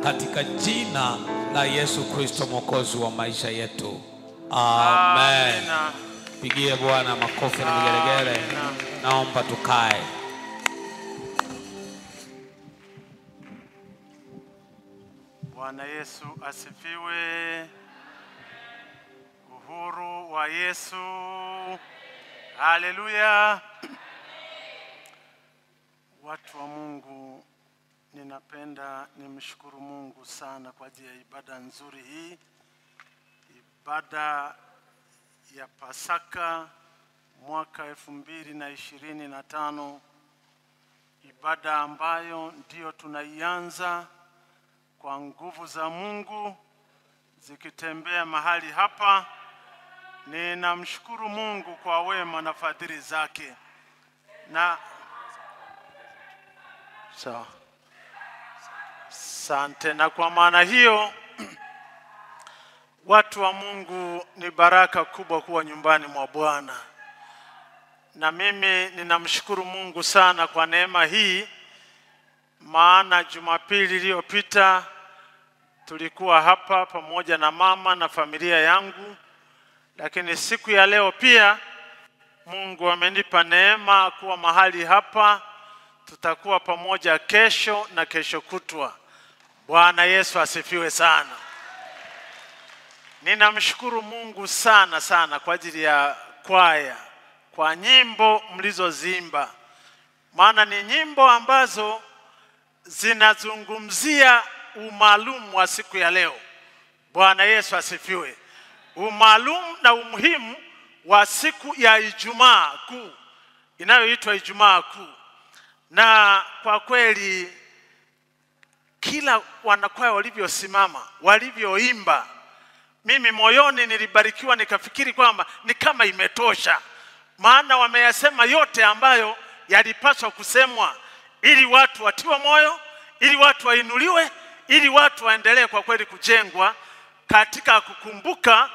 katika jina la Yesu Kristo mwokozi wa maisha yetu. Amen. Pigie Bwana makofi na vigelegele. Naomba tukae. Bwana Yesu asifiwe. Uhuru wa Yesu. Haleluya. Watu wa Mungu, ninapenda nimshukuru Mungu sana kwa ajili ya ibada nzuri hii. Ibada ya Pasaka mwaka 2025. Ibada ambayo ndio tunaianza kwa nguvu za Mungu zikitembea mahali hapa. Ninamshukuru Mungu kwa wema na fadhili zake. Na asante. Na kwa maana hiyo watu wa Mungu, ni baraka kubwa kuwa nyumbani mwa Bwana. Na mimi ninamshukuru Mungu sana kwa neema hii, maana Jumapili iliyopita tulikuwa hapa pamoja na mama na familia yangu, lakini siku ya leo pia Mungu amenipa neema kuwa mahali hapa. Tutakuwa pamoja kesho na kesho kutwa. Bwana Yesu asifiwe sana. Ninamshukuru Mungu sana sana kwa ajili ya kwaya, kwa nyimbo mlizozimba, maana ni nyimbo ambazo zinazungumzia umaalumu wa siku ya leo. Bwana Yesu asifiwe. Umaalumu na umuhimu wa siku ya Ijumaa Kuu, inayoitwa Ijumaa Kuu. Na kwa kweli kila wanakwaya walivyosimama, walivyoimba, mimi moyoni nilibarikiwa, nikafikiri kwamba ni kama imetosha, maana wameyasema yote ambayo yalipaswa kusemwa, ili watu watiwe moyo, ili watu wainuliwe, ili watu waendelee kwa kweli kujengwa katika kukumbuka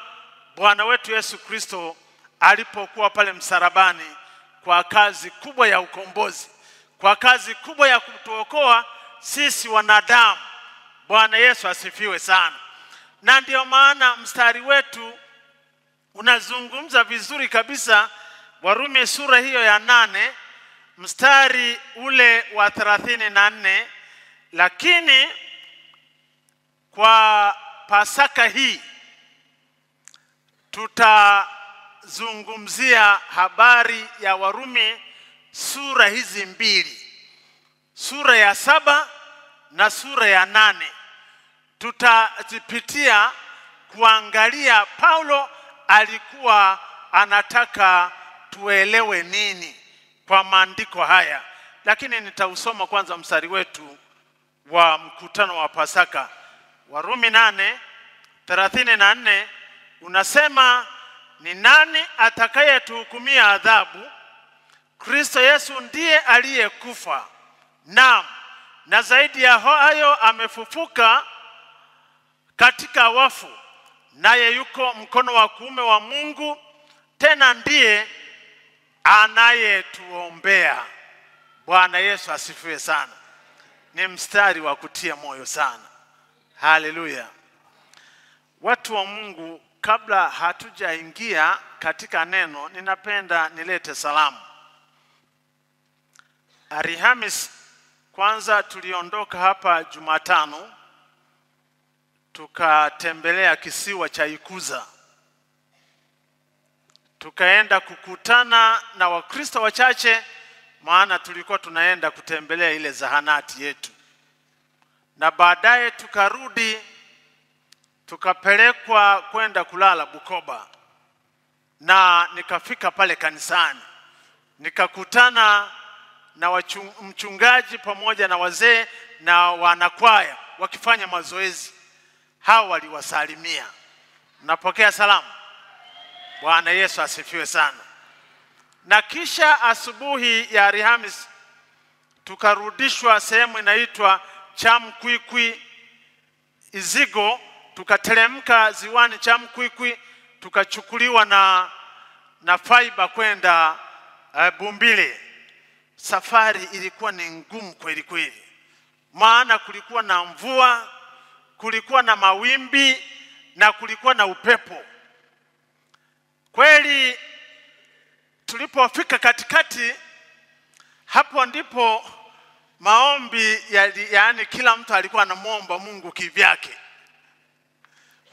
Bwana wetu Yesu Kristo alipokuwa pale msalabani kwa kazi kubwa ya ukombozi, kwa kazi kubwa ya kutuokoa sisi wanadamu. Bwana Yesu asifiwe sana. Na ndio maana mstari wetu unazungumza vizuri kabisa, Warumi sura hiyo ya 8 mstari ule wa 34. Lakini kwa Pasaka hii tutazungumzia habari ya Warumi sura hizi mbili, sura ya 7 na sura ya 8. Tutazipitia kuangalia Paulo alikuwa anataka tuelewe nini kwa maandiko haya. Lakini nitausoma kwanza mstari wetu wa mkutano wa Pasaka. Warumi 8:34 unasema, ni nani atakayetuhukumia adhabu? Kristo Yesu ndiye aliyekufa, naam, na zaidi ya hayo amefufuka katika wafu, naye yuko mkono wa kuume wa Mungu, tena ndiye anayetuombea. Bwana Yesu asifiwe sana. Ni mstari wa kutia moyo sana. Haleluya. Watu wa Mungu, kabla hatujaingia katika neno, ninapenda nilete salamu. Alhamisi kwanza tuliondoka hapa Jumatano, tukatembelea kisiwa cha Ikuza. Tukaenda kukutana na Wakristo wachache, maana tulikuwa tunaenda kutembelea ile zahanati yetu. Na baadaye tukarudi, tukapelekwa kwenda kulala Bukoba. Na nikafika pale kanisani, nikakutana na mchungaji pamoja na wazee na wanakwaya wakifanya mazoezi. Hao waliwasalimia. Napokea salamu. Bwana Yesu asifiwe sana. Na kisha asubuhi ya Alhamisi tukarudishwa sehemu inaitwa Chamkwikwi Izigo. Tukateremka ziwani Chamkwikwi, tukachukuliwa na fiber kwenda Bumbile. Safari ilikuwa ni ngumu kweli kweli, maana kulikuwa na mvua, kulikuwa na mawimbi na kulikuwa na upepo. Kweli tulipofika katikati, hapo ndipo maombi yaani kila mtu alikuwa anamuomba Mungu kivyake.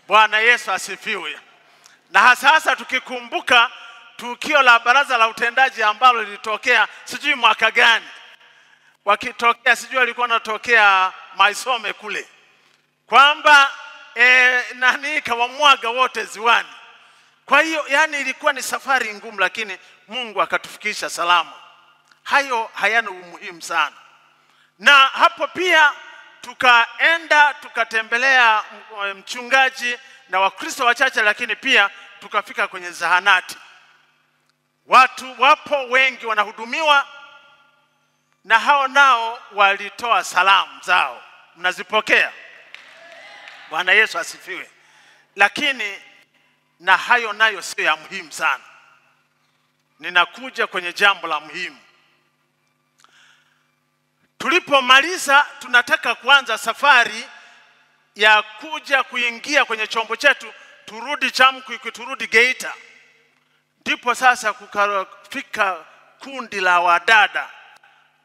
Bwana Yesu asifiwe. Na sasa tukikumbuka tukio la baraza la utendaji ambalo lilitokea sijui mwaka gani, wakitokea sijui walikuwa wanatokea Maisome kule, kwamba nani kawamwaga wote ziwani. Kwa hiyo yani ilikuwa ni safari ngumu, lakini Mungu akatufikisha salama. Hayo hayana umuhimu sana. Na hapo pia tukaenda tukatembelea mchungaji na Wakristo wachache, lakini pia tukafika kwenye zahanati. Watu wapo wengi wanahudumiwa, na hao nao walitoa salamu zao. Mnazipokea? Bwana Yesu asifiwe. Lakini na hayo nayo sio ya muhimu sana. Ninakuja kwenye jambo la muhimu. Tulipomaliza tunataka kuanza safari ya kuja kuingia kwenye chombo chetu turudi Chamkwikwi, turudi Geita. Ndipo sasa kukafika kundi la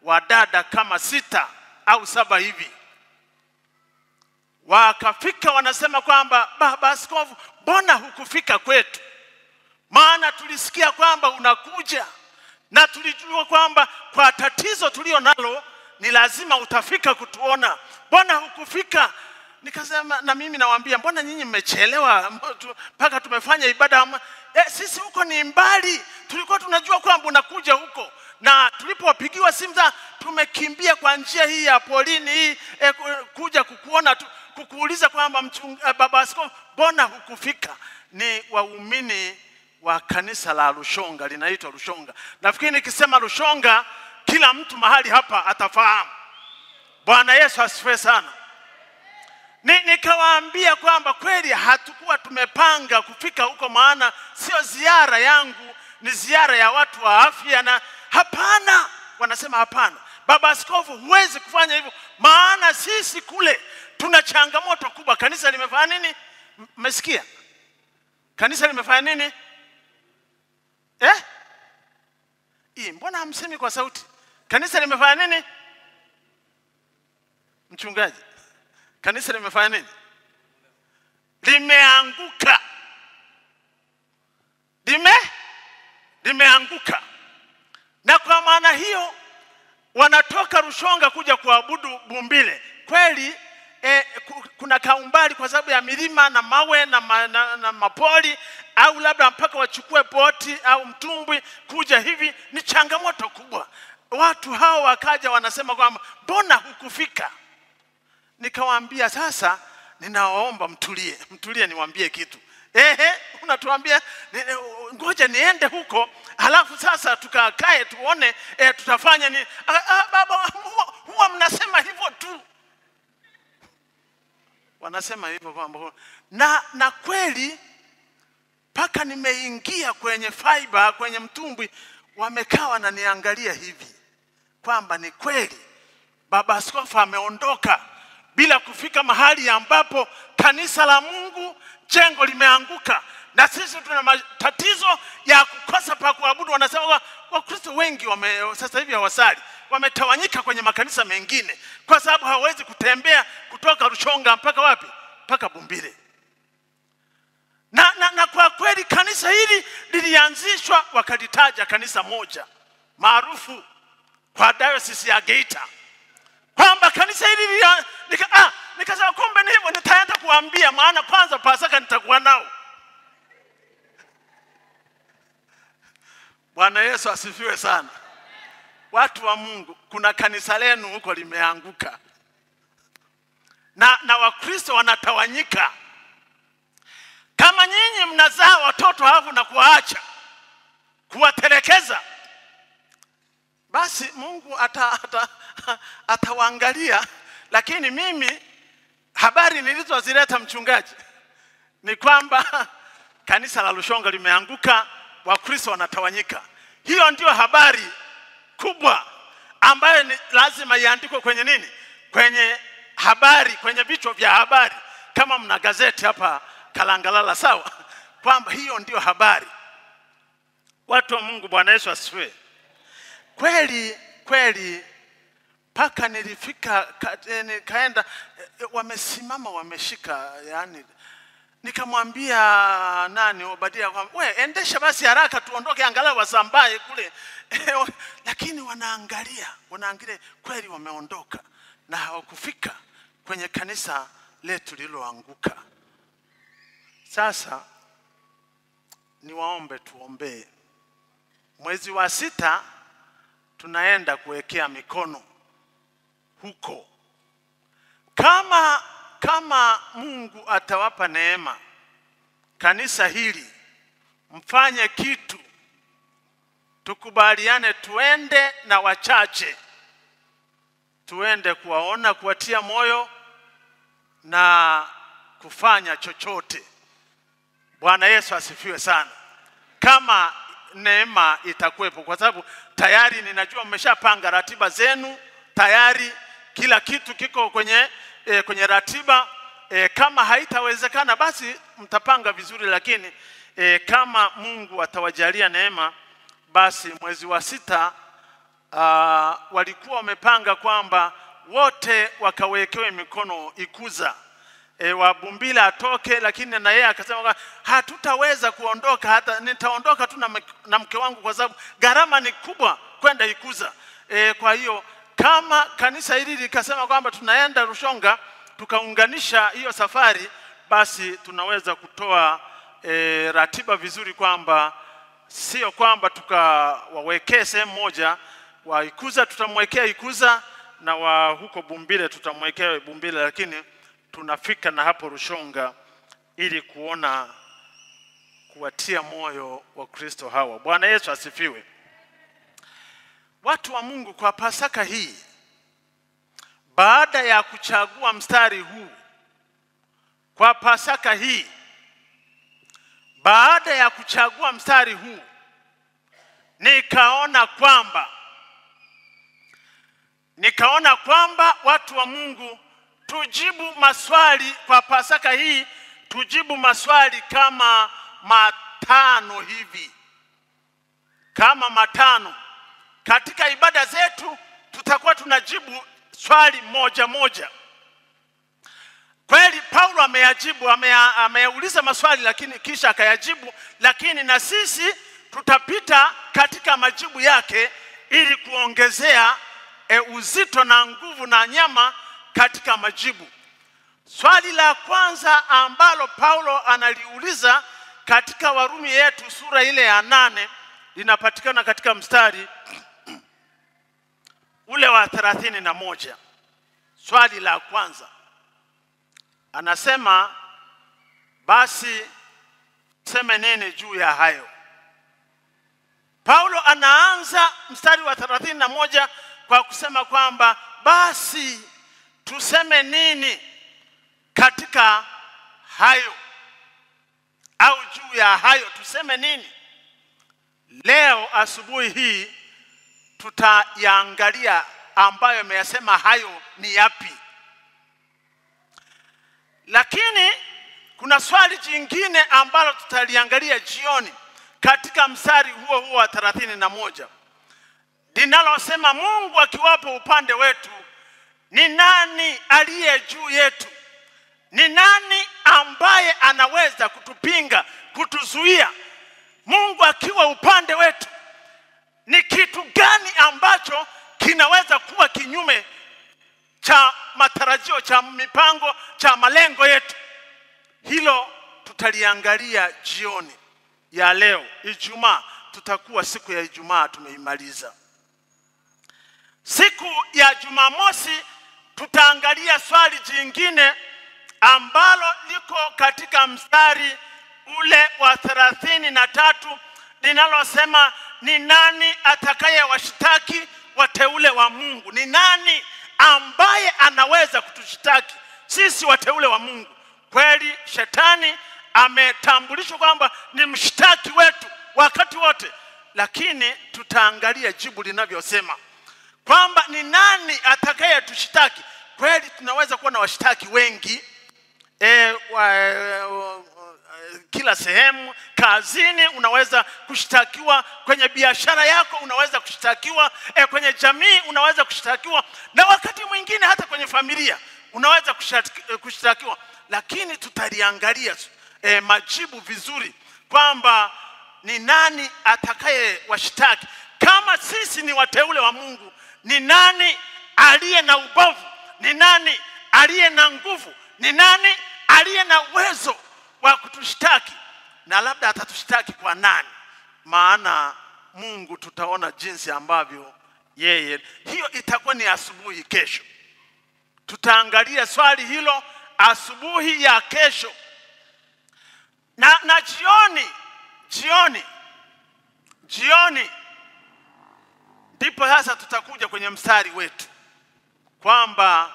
wadada kama 6 au 7 hivi. Wakafika wanasema kwamba baba askofu, mbona hukufika kwetu? Maana tulisikia kwamba unakuja na tulijua kwamba kwa tatizo tulio nalo ni lazima utafika kutuona. Mbona hukufika? Nikasema na mimi nawaambia, mbona nyinyi mmechelewa mpaka tumefanya ibada? Sisi huko ni mbali. Tulikuwa tunajua kwamba unakuja huko. Na tulipopigiwa simu tumekimbia kwa njia hii ya polini hii kuja kukuona kukuuliza kwamba baba askofu, mbona hukufika? Ni waumini wa kanisa la Rushonga, linaitwa Rushonga. Nafikiri nikisema Rushonga kila mtu mahali hapa atafahamu. Bwana Yesu asifiwe sana. Nikawaambia kwamba kweli hatukuwa tumepanga kufika huko, maana sio ziara yangu, ni ziara ya watu wa afya. Na hapana, wanasema hapana baba askofu, huwezi kufanya hivyo, maana sisi kule tuna changamoto kubwa. Kanisa limefanya nini? Mmesikia? Kanisa limefanya nini? Mbona hamsemi kwa sauti? Kanisa limefanya nini? Mchungaji, kanisa limefanya nini? Limeanguka. Limeanguka. Na kwa maana hiyo wanatoka Rushonga kuja kuabudu Bumbile. Kweli kuna kaumbali kwa sababu ya milima na mawe na mapoli, au labda mpaka wachukue boti au mtumbwi kuja hivi, ni changamoto kubwa. Watu hao wakaja wanasema kwamba mbona hukufika? Nikawaambia sasa ninawaomba mtulie niwaambie kitu. Unatuambia ngoja niende huko, halafu sasa tukakae tuone tutafanya nini? Baba, huwa mnasema hivyo tu. Wanasema hivyo kwamba na kweli paka nimeingia kwenye fiber kwenye mtumbwi, wamekaa wananiangalia hivi kwamba ni kweli baba askofu ameondoka bila kufika mahali ambapo kanisa la Mungu jengo limeanguka, na sisi tuna matatizo ya kukosa pa kuabudu. Wanasema Wakristo wengi sasa hivi hawasali, wametawanyika kwenye makanisa mengine kwa sababu hawawezi kutembea kutoka Rushonga mpaka wapi? Mpaka Bumbile. Na kwa kweli kanisa hili lilianzishwa, wakalitaja kanisa moja maarufu kwa diocese ya Geita kwamba kanisa hili nikasema kumbe ni hivyo, nitaenda kuambia, maana kwanza Pasaka nitakuwa nao. Bwana Yesu asifiwe sana. Watu wa Mungu, kuna kanisa lenu huko limeanguka. Na Wakristo wanatawanyika. Kama nyinyi mnazaa watoto halafu na kuwaacha, kuwatelekeza, basi Mungu atawaangalia. Lakini mimi habari nilizozileta mchungaji ni kwamba kanisa la Rushonga limeanguka, Wakristo wanatawanyika. Hiyo ndio habari kubwa ambayo ni lazima iandikwe kwenye nini? Kwenye habari, kwenye vichwa vya habari. kama mna gazeti hapa Kalangalala, sawa, kwamba hiyo ndio habari. Watu wa Mungu, Bwana Yesu asifiwe. Kweli paka nilifika nikaenda, wamesimama wameshika, yani nikamwambia nani Obadia kwamba we endesha basi haraka tuondoke angalau wasambae kule. Lakini wanaangalia kweli wameondoka na hawakufika kwenye kanisa letu liloanguka. Sasa niwaombe tuombee. Mwezi wa 6 tunaenda kuwekea mikono huko. Kama Mungu atawapa neema, kanisa hili mfanye kitu, tukubaliane tuende na wachache, tuende kuwaona, kuwatia moyo na kufanya chochote. Bwana Yesu asifiwe sana. Kama neema itakuwepo, kwa sababu tayari ninajua mmeshapanga ratiba zenu, tayari kila kitu kiko kwenye ratiba. Kama haitawezekana basi mtapanga vizuri, lakini kama Mungu atawajalia neema, basi mwezi wa 6 walikuwa wamepanga kwamba wote wakawekewe mikono Ikuza. Wa Bumbila atoke, lakini na yeye akasema hatutaweza kuondoka, hata nitaondoka tu na mke wangu kwa sababu gharama ni kubwa kwenda Ikuza. Kwa hiyo kama kanisa hili likasema kwamba tunaenda Rushonga, tukaunganisha hiyo safari, basi tunaweza kutoa ratiba vizuri, kwamba sio kwamba tukawawekee sehemu moja. Wa Ikuza tutamwekea Ikuza na wa huko Bumbile tutamwekea Bumbile, lakini tunafika na hapo Rushonga ili kuwatia moyo wa Kristo hawa. Bwana Yesu asifiwe. Watu wa Mungu, kwa Pasaka hii, baada ya kuchagua mstari huu, kwa Pasaka hii, baada ya kuchagua mstari huu, nikaona kwamba watu wa Mungu tujibu maswali kwa Pasaka hii, tujibu maswali kama 5 hivi. Kama 5. Katika ibada zetu tutakuwa tunajibu swali moja. Kweli Paulo ameyajibu, ameuliza maswali lakini kisha akayajibu, lakini na sisi tutapita katika majibu yake ili kuongezea uzito na nguvu na nyama katika majibu. Swali la kwanza ambalo Paulo analiuliza katika Warumi yetu sura ile ya 8 linapatikana katika mstari ule wa 31. Swali la kwanza anasema, basi sema nini juu ya hayo? Paulo anaanza mstari wa 31 kwa kusema kwamba basi tuseme nini katika hayo, au juu ya hayo tuseme nini? Leo asubuhi hii tutayaangalia ambayo ameyasema hayo ni yapi. Lakini kuna swali jingine ambalo tutaliangalia jioni katika mstari huo wa 31, linalosema Mungu akiwapo upande wetu, ni nani aliye juu yetu? Ni nani ambaye anaweza kutupinga, kutuzuia? Mungu akiwa upande wetu, ni kitu gani ambacho kinaweza kuwa kinyume cha matarajio, cha mipango, cha malengo yetu? Hilo tutaliangalia jioni ya leo. Ijumaa tutakuwa siku ya Ijumaa tumeimaliza. Siku ya Jumamosi tutaangalia swali jingine ambalo liko katika mstari ule wa 33, linalosema ni nani atakaye washtaki wateule wa Mungu? Ni nani ambaye anaweza kutushitaki sisi wateule wa Mungu? Kweli shetani ametambulishwa kwamba ni mshtaki wetu wakati wote, lakini tutaangalia jibu linavyosema kwamba ni nani atakaye tushitaki. Kweli tunaweza kuwa na washtaki wengi, kila sehemu. Kazini unaweza kushtakiwa, kwenye biashara yako unaweza kushtakiwa, kwenye jamii unaweza kushtakiwa, na wakati mwingine hata kwenye familia unaweza kushtakiwa. Lakini tutaliangalia majibu vizuri kwamba ni nani atakaye washtaki. Kama sisi ni wateule wa Mungu, ni nani aliye na ubovu? Ni nani aliye na nguvu? Ni nani aliye na uwezo wa kutushtaki? Na labda atatushtaki kwa nani? Maana Mungu tutaona jinsi ambavyo yeye. Hiyo itakuwa ni asubuhi kesho. Tutaangalia swali hilo asubuhi ya kesho. Na jioni ndipo sasa tutakuja kwenye mstari wetu kwamba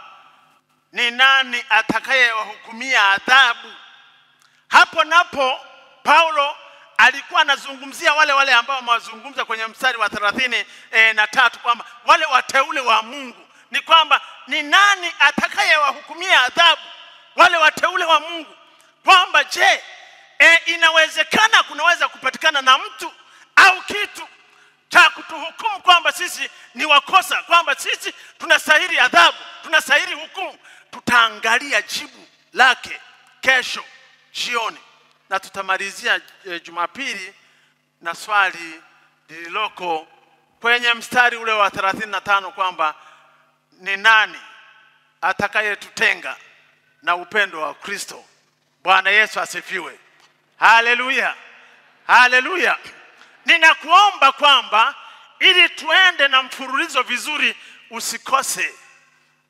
ni nani atakayewahukumia adhabu. Hapo napo Paulo alikuwa anazungumzia wale ambao wamezungumza kwenye mstari wa 33 kwamba wale wateule wa Mungu. Ni kwamba ni nani atakayewahukumia adhabu wale wateule wa Mungu? Kwamba je, inawezekana kunaweza kupatikana na mtu au kitu cha kutuhukumu kwamba sisi ni wakosa, kwamba sisi tunastahili adhabu, tunastahili hukumu? Tutaangalia jibu lake kesho jioni, na tutamalizia Jumapili na swali lililoko kwenye mstari ule wa 35 kwamba ni nani atakayetutenga na upendo wa Kristo. Bwana Yesu asifiwe. Haleluya. Haleluya. Ninakuomba kwamba ili tuende na mfululizo vizuri,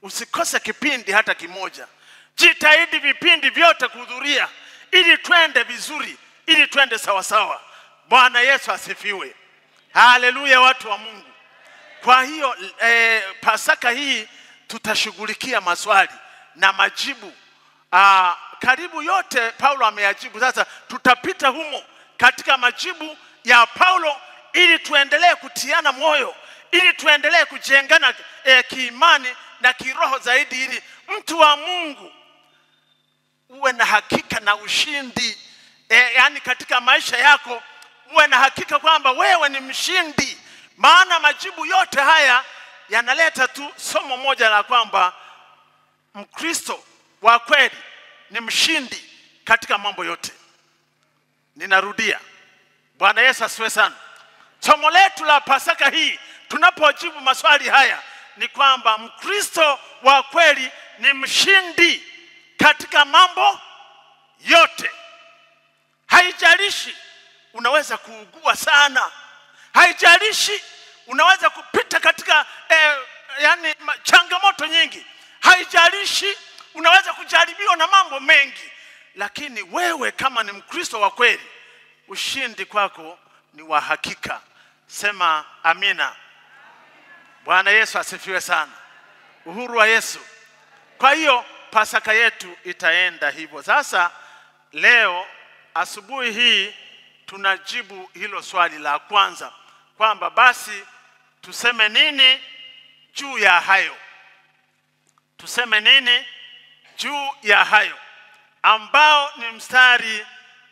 usikose kipindi hata kimoja. Jitahidi vipindi vyote kuhudhuria ili tuende vizuri, ili tuende sawa sawa. Bwana Yesu asifiwe. Haleluya, watu wa Mungu. Kwa hiyo Pasaka hii tutashughulikia maswali na majibu. Karibu yote Paulo ameyajibu. Sasa tutapita humo katika majibu ya Paulo ili tuendelee kutiana moyo, ili tuendelee kujengana kiimani na kiroho zaidi, ili mtu wa Mungu uwe na hakika na ushindi. Yani katika maisha yako uwe na hakika kwamba wewe ni mshindi. Maana majibu yote haya yanaleta tu somo moja la kwamba Mkristo wa kweli ni mshindi katika mambo yote. Ninarudia. Bwana Yesu asifiwe sana. Somo letu la Pasaka hii tunapojibu maswali haya ni kwamba Mkristo wa kweli ni mshindi katika mambo yote. Haijalishi unaweza kuugua sana, haijalishi unaweza kupita katika changamoto nyingi, haijalishi unaweza kujaribiwa na mambo mengi, lakini wewe kama ni Mkristo wa kweli, ushindi kwako ni wa hakika. Sema amina. Bwana Yesu asifiwe sana. Uhuru wa Yesu. Kwa hiyo Pasaka yetu itaenda hivyo. Sasa leo asubuhi hii tunajibu hilo swali la kwanza kwamba basi tuseme nini juu ya hayo. Tuseme nini juu ya hayo, ambao ni mstari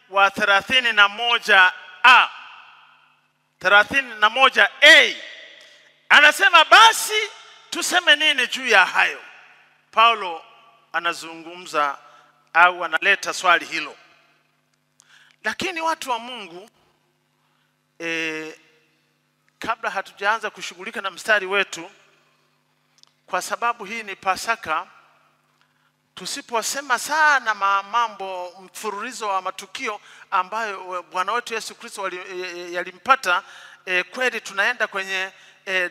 wa 31a. 31a anasema basi tuseme nini juu ya hayo. Paulo anazungumza au analeta swali hilo. Lakini watu wa Mungu, kabla hatujaanza kushughulika na mstari wetu, kwa sababu hii ni Pasaka, tusiposema sana mambo mfululizo wa matukio ambayo Bwana wetu Yesu Kristo yalimpata, kweli tunaenda kwenye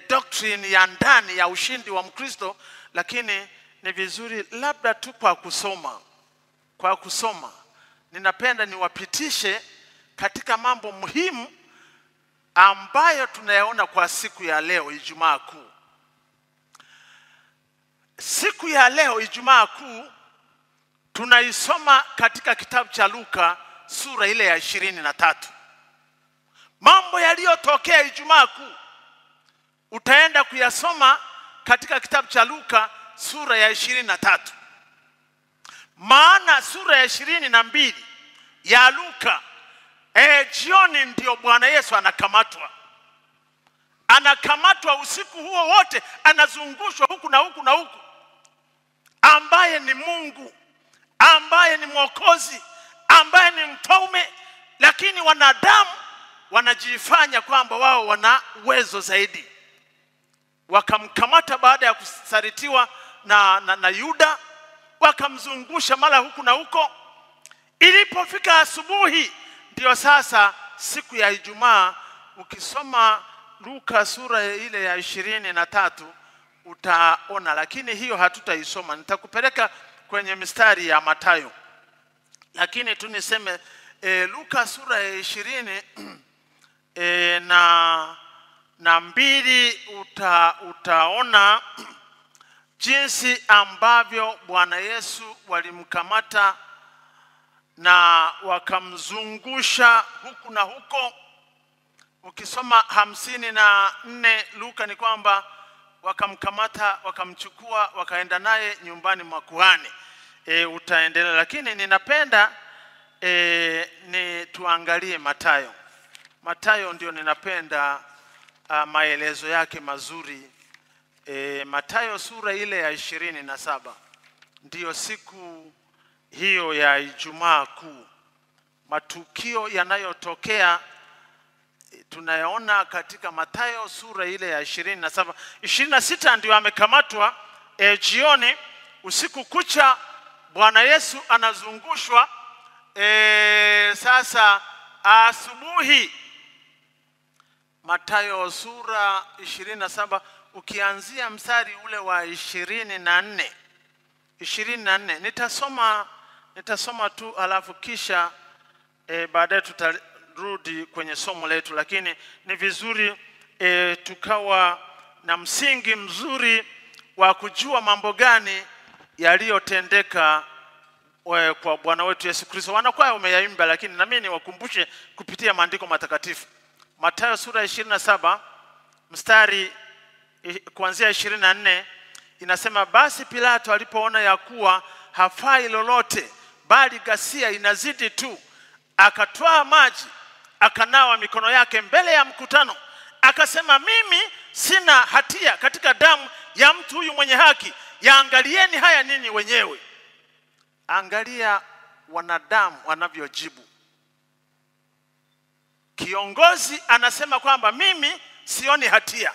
doctrine ya ndani ya ushindi wa Mkristo. Lakini ni vizuri labda tu kwa kusoma ninapenda niwapitishe katika mambo muhimu ambayo tunayaona kwa siku ya leo, Ijumaa Kuu. Siku ya leo Ijumaa Kuu tunaisoma katika kitabu cha Luka sura ile ya 23. Mambo yaliyotokea Ijumaa Kuu utaenda kuyasoma katika kitabu cha Luka sura ya 23. Maana sura ya 22 ya Luka, jioni ndio Bwana Yesu anakamatwa. Anakamatwa usiku huo wote, anazungushwa huku na huku na huku, ambaye ni Mungu, ambaye ni Mwokozi, ambaye ni mfalme, lakini wanadamu wanajifanya kwamba wao wana uwezo zaidi. Wakamkamata baada ya kusalitiwa na Yuda, wakamzungusha mara huku na huko. Ilipofika asubuhi, ndio sasa siku ya Ijumaa, ukisoma Luka sura ile ya 23 utaona, lakini hiyo hatutaisoma. Nitakupeleka kwenye mistari ya Mathayo, lakini tu niseme Luka sura ya 20 na 2 utaona jinsi ambavyo Bwana Yesu walimkamata na wakamzungusha huku na huko. Ukisoma 54 Luka ni kwamba wakamkamata, wakamchukua, wakaenda naye nyumbani mwa kuhani. Utaendelea, lakini ninapenda ni tuangalie Mathayo. Mathayo ndio ninapenda maelezo yake mazuri. Mathayo sura ile ya 27 ndio siku hiyo ya Ijumaa Kuu. Matukio yanayotokea tunayaona katika Mathayo sura ile ya 27. 26 ndio amekamatwa jioni, usiku kucha Bwana Yesu anazungushwa. Sasa asubuhi, Mathayo sura 27 ukianzia mstari ule wa 24. Nitasoma tu alafu kisha baadaye tutarudi kwenye somo letu, lakini ni vizuri tukawa na msingi mzuri wa kujua mambo gani yaliyotendeka kwa Bwana wetu Yesu Kristo. Wanakwaya umeyaimba, lakini na mimi niwakumbushe kupitia maandiko matakatifu. Mathayo sura 27 mstari kuanzia 24 inasema, basi Pilato alipoona ya kuwa hafai lolote bali ghasia inazidi tu, akatwaa maji, akanawa mikono yake mbele ya mkutano, akasema, mimi sina hatia katika damu ya mtu huyu mwenye haki, yaangalieni haya ninyi wenyewe. Angalia wanadamu wanavyojibu. Kiongozi anasema kwamba mimi sioni hatia,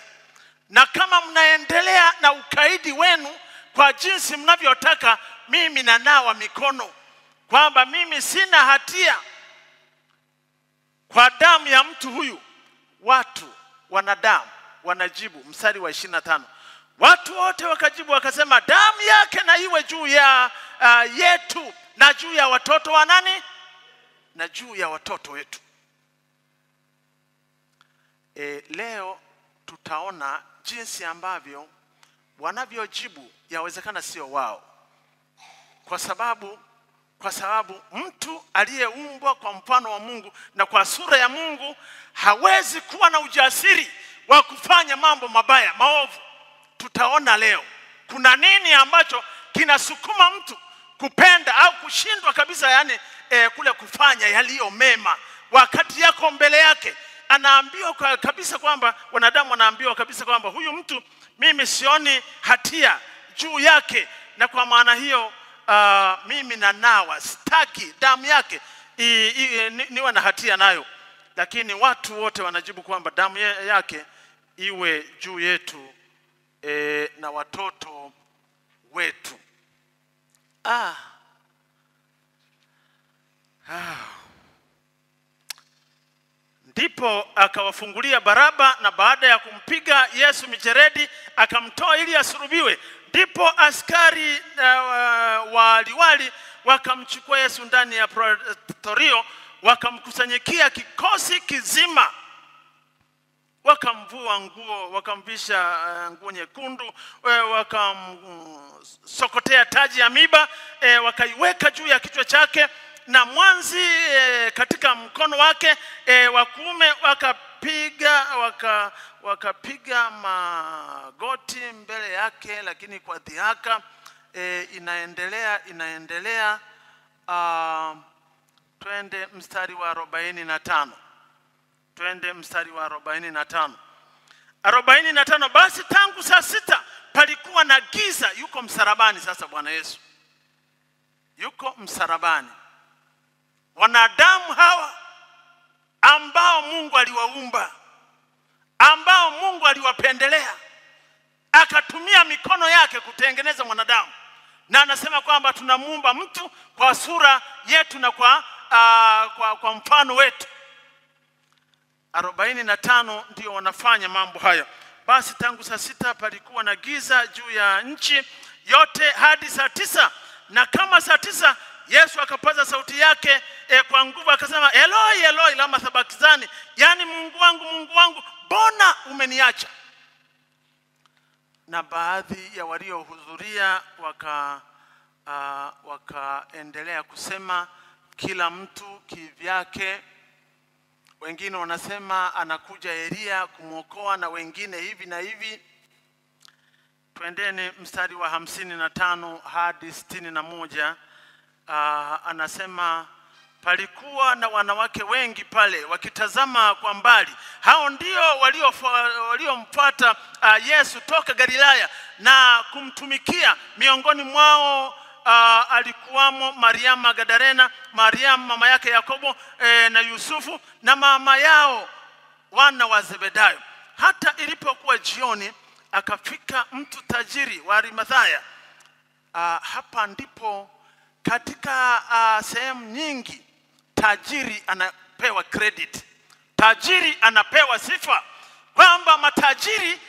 na kama mnaendelea na ukaidi wenu kwa jinsi mnavyotaka, mimi nanawa mikono kwamba mimi sina hatia kwa damu ya mtu huyu. Watu wanadamu wanajibu. Mstari wa 25, watu wote wakajibu wakasema, damu yake na iwe juu ya yetu na juu ya watoto wa nani, na juu ya watoto wetu. Leo tutaona jinsi ambavyo wanavyojibu yawezekana sio wao, kwa sababu mtu aliyeumbwa kwa mfano wa Mungu na kwa sura ya Mungu hawezi kuwa na ujasiri wa kufanya mambo mabaya, maovu. Tutaona leo kuna nini ambacho kinasukuma mtu kupenda au kushindwa kabisa, yani kule kufanya yaliyo mema, wakati yako mbele yake. Anaambiwa kabisa kwamba, wanadamu wanaambiwa kabisa kwamba huyu mtu mimi sioni hatia juu yake, na kwa maana hiyo mimi nanawa, sitaki damu yake niwe na hatia nayo. Lakini watu wote wanajibu kwamba damu yake iwe juu yetu na watoto wetu. Ndipo akawafungulia Baraba, na baada ya kumpiga Yesu mijeredi akamtoa ili asulubiwe. Ndipo askari waliwali wakamchukua Yesu ndani ya pretorio, wakamkusanyikia kikosi kizima, wakamvua nguo, wakamvisha nguo nyekundu, wakamsokotea taji ya miba, wakaiweka juu ya kichwa chake, na mwanzi katika mkono wake wa kuume. Wakapiga magoti mbele yake, lakini kwa dhihaka. inaendelea. Twende mstari wa 45. Twende mstari wa 45. 45, basi tangu saa 6 palikuwa na giza. Yuko msalabani sasa Bwana Yesu. Yuko msalabani. Wanadamu hawa ambao Mungu aliwaumba, ambao Mungu aliwapendelea, akatumia mikono yake kutengeneza mwanadamu. Na anasema kwamba tunamuumba mtu kwa sura yetu na kwa mfano wetu. 45 ndio wanafanya mambo haya. Basi tangu saa 6 palikuwa na giza juu ya nchi yote hadi saa 9. Na kama saa 9 Yesu akapaza sauti yake kwa nguvu akasema, Eloi Eloi lama sabakthani, yani Mungu wangu mbona umeniacha? Na baadhi ya waliohudhuria wakaendelea kusema kila mtu kivyake. Wengine wanasema anakuja Elia kumwokoa, na wengine hivi na hivi. Twendeni mstari wa 55 hadi 61. Anasema palikuwa na wanawake wengi pale wakitazama kwa mbali. Hao ndio waliomfuata Yesu toka Galilaya na kumtumikia. Miongoni mwao alikuwamo Mariamu Magdalena, Mariamu mama yake Yakobo na Yusufu, na mama yao wana wa Zebedayo. Hata ilipokuwa jioni akafika mtu tajiri wa Arimathaya. Hapa ndipo katika sehemu nyingi tajiri anapewa credit. Tajiri anapewa sifa kwamba matajiri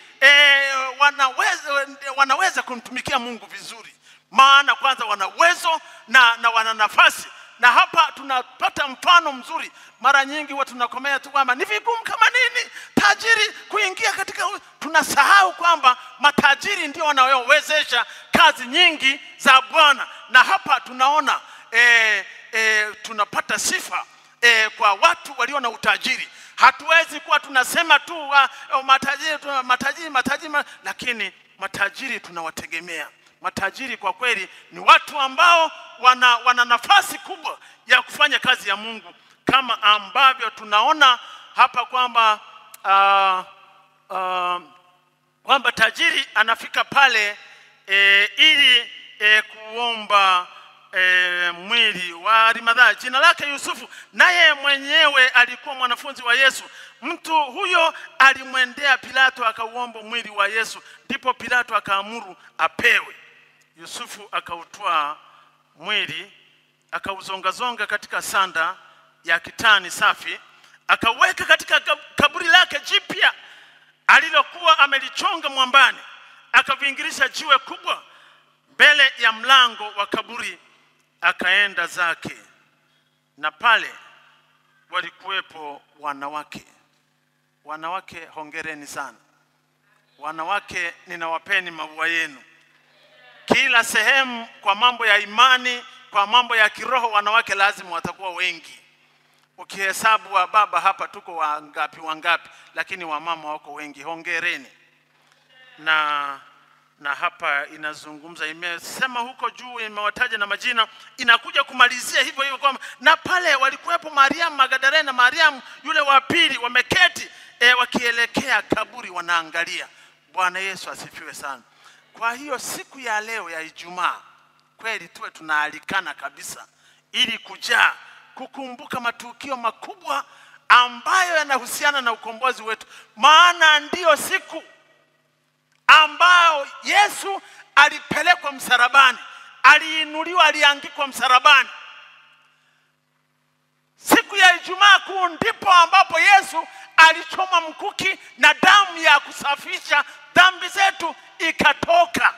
wanaweza kumtumikia Mungu vizuri. Maana kwanza wana uwezo na wana nafasi. Na hapa tunapata mfano mzuri. Mara nyingi watu tunakomea tu kwamba ni vigumu kama nini tajiri kuingia katika. Tunasahau kwamba matajiri ndio wanaowezesha kazi nyingi za Bwana. Na hapa tunaona tunapata sifa kwa watu walio na utajiri. Hatuwezi kuwa tunasema tu matajiri, lakini matajiri tunawategemea. Matajiri kwa kweli ni watu ambao wana nafasi kubwa ya kufanya kazi ya Mungu, kama ambavyo tunaona hapa kwamba tajiri anafika pale ili kuomba mwili wa Arimathaya. Jina lake Yusufu, naye mwenyewe alikuwa mwanafunzi wa Yesu. Mtu huyo alimwendea Pilato akauomba mwili wa Yesu. Ndipo Pilato akaamuru apewe. Yusufu akautoa mwili, akauzongazonga katika sanda ya kitani safi, akaweka katika kaburi lake jipya alilokuwa amelichonga mwambani. Akavingirisha jiwe kubwa mbele ya mlango wa kaburi, akaenda zake. Na pale walikuwepo wanawake. Wanawake, hongereni sana. Wanawake, ninawapeni maua yenu. Kila sehemu kwa mambo ya imani, kwa mambo ya kiroho, wanawake lazima watakuwa wengi. Ukihesabu wa baba hapa tuko wangapi, lakini wamama wako wengi. Hongereni. Na hapa inazungumza, imesema huko juu, imewataja na majina, inakuja kumalizia hivyo kwamba na pale walikuwepo Mariamu Magdalena na Mariamu yule wa pili, wameketi wakielekea kaburi wanaangalia. Bwana Yesu asifiwe sana. Kwa hiyo siku ya leo ya Ijumaa kweli tuwe tunaalikana kabisa, ili kujaa kukumbuka matukio makubwa ambayo yanahusiana na ukombozi wetu. Maana ndiyo siku ambao Yesu alipelekwa msalabani, aliinuliwa, aliangikwa msalabani. Siku ya Ijumaa Kuu ndipo ambapo Yesu alichoma mkuki na damu ya kusafisha dhambi zetu ikatoka.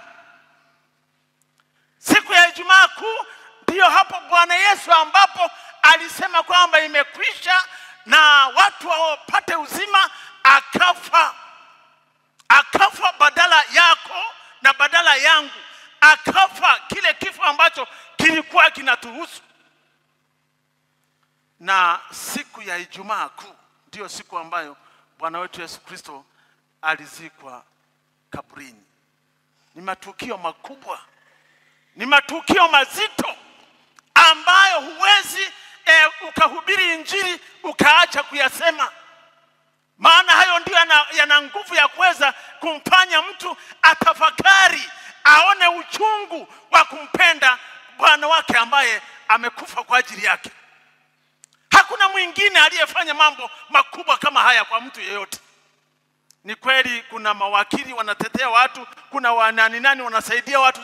Siku ya Ijumaa Kuu ndio hapo Bwana Yesu ambapo alisema kwamba imekwisha na watu wapate uzima. Akafa badala yako na badala yangu. Akafa kile kifo ambacho kilikuwa kinatuhusu. Na siku ya Ijumaa Kuu ndio siku ambayo Bwana wetu Yesu Kristo alizikwa kaburini. Ni matukio makubwa Ni matukio mazito ambayo huwezi ukahubiri injili ukaacha kuyasema. Maana hayo ndio yana nguvu ya kuweza kumfanya mtu atafakari, aone uchungu wa kumpenda Bwana wake ambaye amekufa kwa ajili yake. Hakuna mwingine aliyefanya mambo makubwa kama haya kwa mtu yeyote. Ni kweli kuna mawakili wanatetea watu, kuna wanani wanasaidia watu,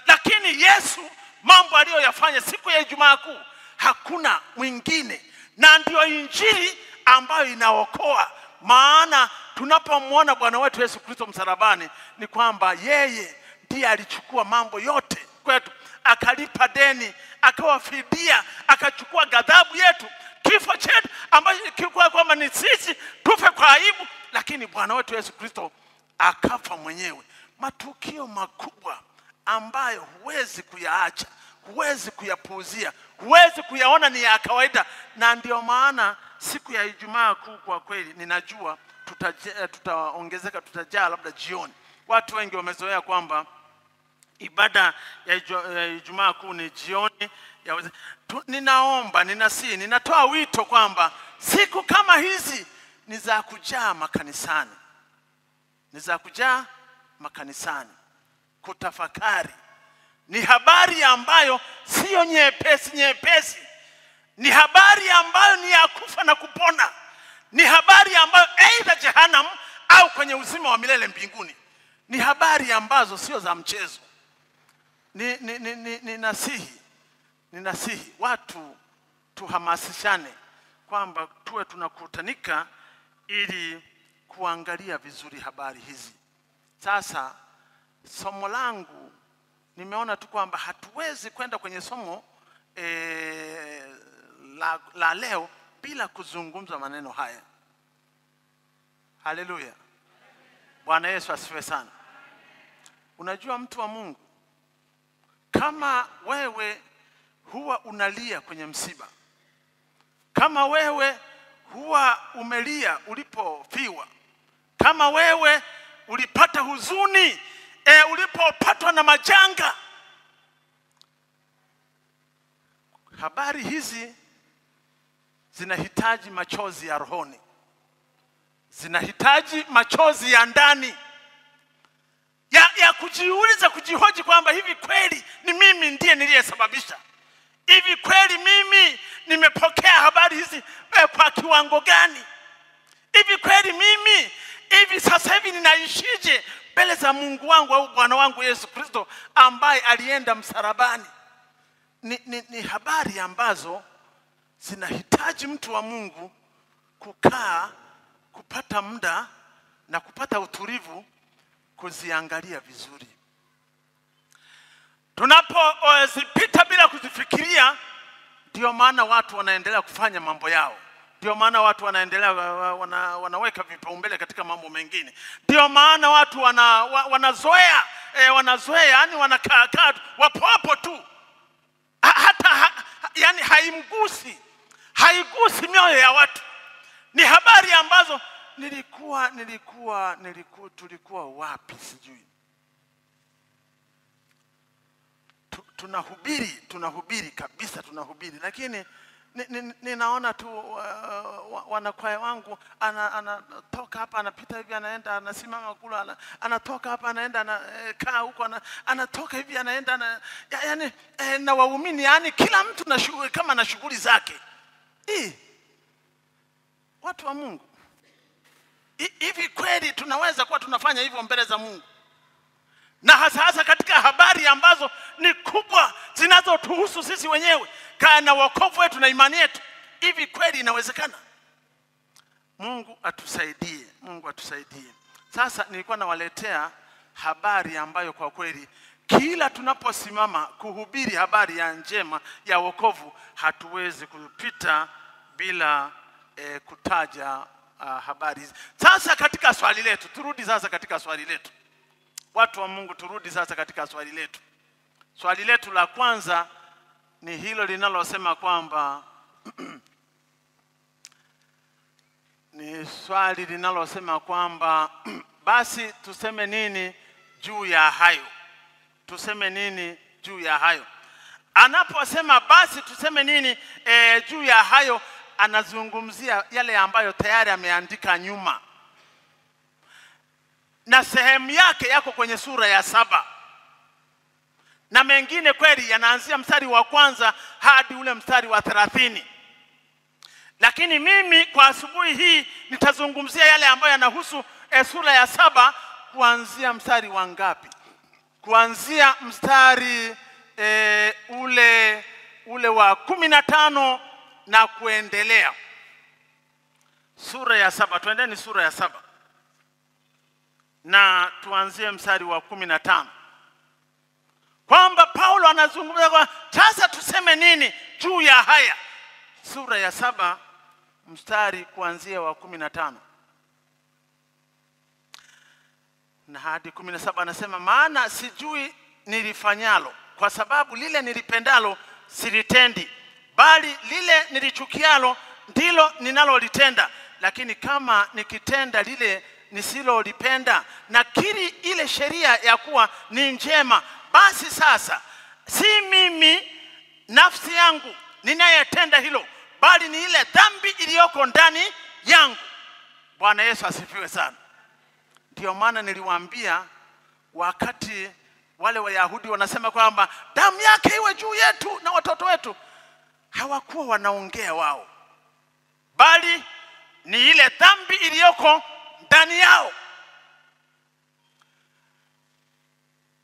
lakini Yesu mambo aliyoyafanya siku ya Ijumaa Kuu hakuna mwingine, na ndio injili ambayo inaokoa. Maana tunapomwona Bwana wetu Yesu Kristo msalabani ni kwamba yeye ndiye alichukua mambo yote kwetu, akalipa deni, akawafidia, akachukua ghadhabu yetu, kifo chetu ambacho kilikuwa kwamba ni sisi tufe kwa aibu, lakini Bwana wetu Yesu Kristo akafa mwenyewe. Matukio makubwa ambayo huwezi kuyaacha, huwezi kuyapuuzia, huwezi kuyaona ni ya kawaida. Na ndio maana siku ya Ijumaa Kuu kwa kweli ninajua tutaongezeka, tutajaa labda jioni. Watu wengi wamezoea kwamba ibada ya Ijumaa Kuu ni jioni. Ninaomba, ninatoa wito kwamba siku kama hizi ni za kujaa makanisani. Ni za kujaa makanisani, kutafakari. Ni habari ambayo sio nyepesi. Ni habari ambayo ni ya kufa na kupona. Ni habari ambayo aidha jehanamu au kwenye uzima wa milele mbinguni. Ni habari ambazo sio za mchezo. Ninasihi watu tuhamasishane kwamba tuwe tunakutanika ili kuangalia vizuri habari hizi. Sasa somo langu nimeona tu kwamba hatuwezi kwenda kwenye somo la leo bila kuzungumza maneno haya. Haleluya. Bwana Yesu asifiwe sana. Unajua mtu wa Mungu, kama wewe huwa unalia kwenye msiba, kama wewe huwa umelia ulipofiwa, kama wewe ulipata huzuni ulipopatwa na majanga, habari hizi zinahitaji machozi ya rohoni, zinahitaji machozi ya ndani ya kujiuliza, kujihoji kwamba hivi kweli ni mimi ndiye niliyesababisha? Hivi kweli mimi nimepokea habari hizi kwa kiwango gani? Hivi kweli mimi hivi sasa hivi ninaishije mbele za Mungu wangu au Bwana wangu Yesu Kristo ambaye alienda msalabani? Ni habari ambazo zinahitaji mtu wa Mungu kukaa, kupata muda na kupata utulivu kuziangalia vizuri. Tunapozipita bila kuzifikiria, ndio maana watu wanaendelea kufanya mambo yao. Ndio maana watu wanaendelea wanaweka vipaumbele katika mambo mengine. Ndio maana watu wanazoea yani wanakaa wapo hapo tu. Yani haigusi mioyo ya watu. Ni habari ambazo tulikuwa wapi sijui. Tunahubiri kabisa, tunahubiri, lakini ninaona tu wanakwaya wangu anatoka hapa anapita hivi anaenda anasimama kula, anatoka hapa anaenda anakaa huko, anatoka hivi anaenda yani na waumini, yani kila mtu na shughuli kama na shughuli zake. Watu wa Mungu, hivi kweli tunaweza kuwa tunafanya hivyo mbele za Mungu? Na hasa katika habari ambazo ni kubwa zinazotuhusu sisi wenyewe kana wokovu wetu na imani yetu. Hivi kweli inawezekana? Mungu atusaidie, Mungu atusaidie. Sasa nilikuwa nawaletea habari ambayo kwa kweli kila tunaposimama kuhubiri habari ya njema ya wokovu hatuwezi kupita bila kutaja habari hizi. Sasa katika swali letu, turudi sasa katika swali letu. Watu wa Mungu, turudi sasa katika swali letu. Swali letu la kwanza ni hilo linalosema kwamba ni swali linalosema kwamba basi tuseme nini juu ya hayo? Tuseme nini juu ya hayo. Anaposema basi tuseme nini juu ya hayo, anazungumzia yale ambayo tayari ameandika nyuma, na sehemu yake yako kwenye sura ya 7, na mengine kweli yanaanzia mstari wa 1 hadi ule mstari wa 30. Lakini mimi kwa asubuhi hii nitazungumzia yale ambayo yanahusu sura ya 7 kuanzia mstari wa ngapi? Kuanzia mstari ule wa 15 na kuendelea. Sura ya 7, tuendeni sura ya 7 na tuanzie mstari wa 15. Kwamba Paulo anazungumza kwa sasa tuseme nini juu ya haya. Sura ya 7 mstari kuanzia wa 15 na hadi 17 anasema, maana sijui nilifanyalo, kwa sababu lile nilipendalo silitendi, bali lile nilichukialo ndilo ninalolitenda. Lakini kama nikitenda lile nisilolipenda, nakiri ile sheria ya kuwa ni njema, basi sasa si mimi nafsi yangu ninayetenda hilo, bali ni ile dhambi iliyoko ndani yangu. Bwana Yesu asifiwe sana. Ndio maana niliwaambia wakati wale Wayahudi wanasema kwamba damu yake iwe juu yetu na watoto wetu, hawakuwa wanaongea wao, bali ni ile dhambi iliyoko ndani yao.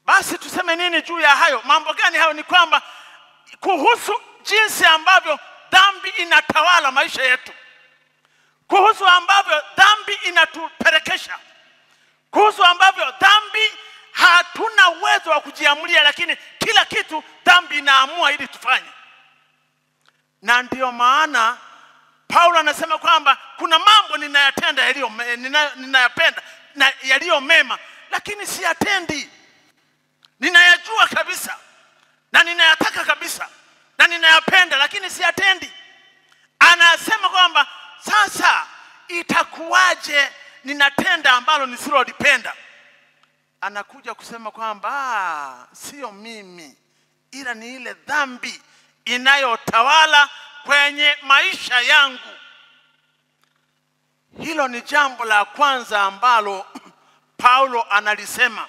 Basi tuseme nini juu ya hayo? Mambo gani hayo? Ni kwamba kuhusu jinsi ambavyo dhambi inatawala maisha yetu, kuhusu ambavyo dhambi inatupelekesha, kuhusu ambavyo dhambi hatuna uwezo wa kujiamulia, lakini kila kitu dhambi inaamua ili tufanye. Na ndio maana Paulo anasema kwamba kuna mambo ninayatenda ninayapenda na yaliyo mema, lakini siyatendi. Ninayajua kabisa na ninayataka kabisa na ninayapenda, lakini siyatendi. Anasema kwamba sasa itakuwaje ninatenda ambalo nisilolipenda? Anakuja kusema kwamba sio mimi, ila ni ile dhambi inayotawala kwenye maisha yangu. Hilo ni jambo la kwanza ambalo Paulo analisema